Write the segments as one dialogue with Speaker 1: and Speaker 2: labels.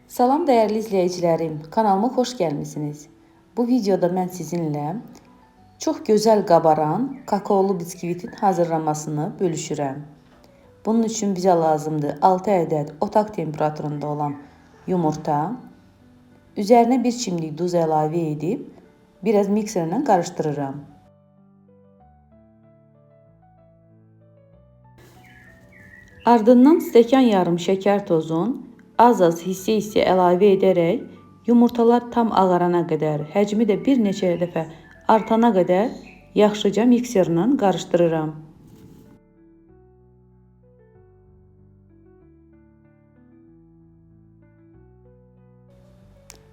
Speaker 1: Salam dəyərli izləyicilərim, kanalıma xoş gəlmisiniz. Bu videoda mən sizinlə çox gözəl qabaran kakaolu biskvitin hazırlanmasını bölüşürəm. Bunun üçün bizə lazımdır 6 ədəd otaq temperaturunda olan yumurta, üzərinə 1 çimdik duz əlavə edib, biraz mikserlə qarışdırıram. Ardından stəkan yarım şəkər tozun, az-az hissə əlavə edərək, yumurtalar tam ağarana qədər, həcmi də bir neçə dəfə artana qədər yaxşıca mikserlə qarışdırıram.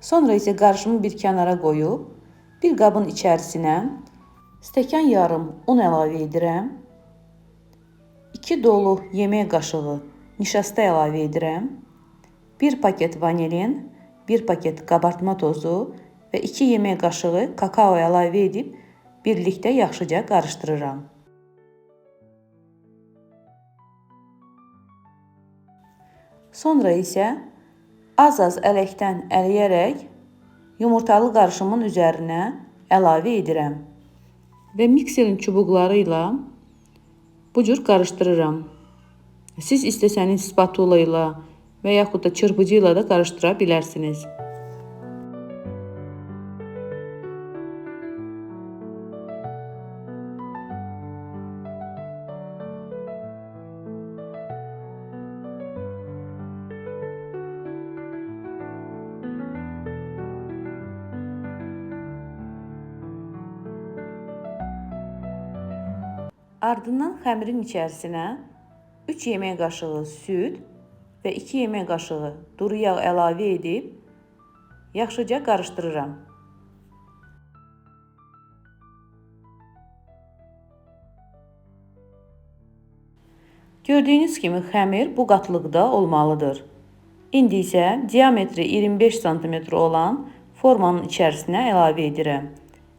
Speaker 1: Sonra isə qarışımı bir kənara qoyub, bir qabın içərisinə stəkan yarım un əlavə edirəm. 2 dolu yemək qaşığı nişasta əlavə edirəm. 1 paket vanilin, 1 paket qabartma tozu və 2 yemək qaşığı kakao əlavə edib birlikdə yaxşıca qarışdırıram. Sonra isə az-az ələkdən ələyərək yumurtalı qarışımın üzərinə əlavə edirəm və mikserin çubuqları ilə bu cür qarışdırıram. Siz istəsəniz spatula ilə və yaxud da çırpıcı ilə də qarışdıra bilərsiniz. Ardından xəmirin içərisinə 3 yemək qaşığı süd və 2 yemək qaşığı duru yağ əlavə edib yaxşıca qarışdırıram. Gördüyünüz kimi xəmir bu qatlıqda olmalıdır. İndi isə diametri 25 sm olan formanın içərisinə əlavə edirəm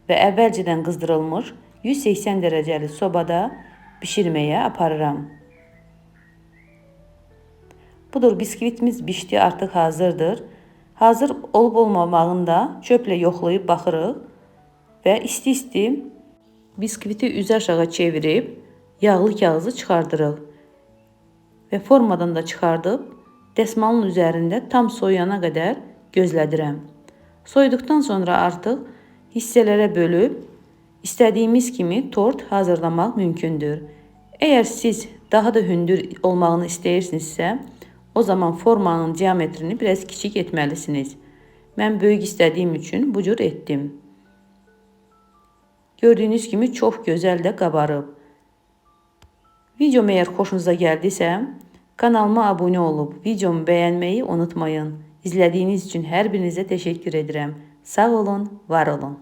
Speaker 1: və əvvəlcədən qızdırılmış 180 dərəcəli sobada bişirməyə aparıram. Budur, biskvitimiz bişdi, artıq hazırdır. Hazır olub olmamağını da çöplə yoxlayıb baxırıq və isti-isti biskviti üzü aşağı çevirib yağlı kağızı çıxardırıq və formadan da çıxardıb dəsmalın üzərində tam soyuyana qədər gözlədirəm. Soyuduqdan sonra artıq hissələrə bölüb İstədiyimiz kimi tort hazırlamaq mümkündür. Əgər siz daha da hündür olmağını istəyirsinizsə, o zaman formanın diametrini biraz kiçik etməlisiniz. Mən böyük istədiyim üçün bu cür etdim. Gördüyünüz kimi çox gözəl də qabarıb. Videom əgər xoşunuza gəldisə, kanalıma abunə olub, videomu bəyənməyi unutmayın. İzlədiyiniz üçün hər birinizə təşəkkür edirəm. Sağ olun, var olun.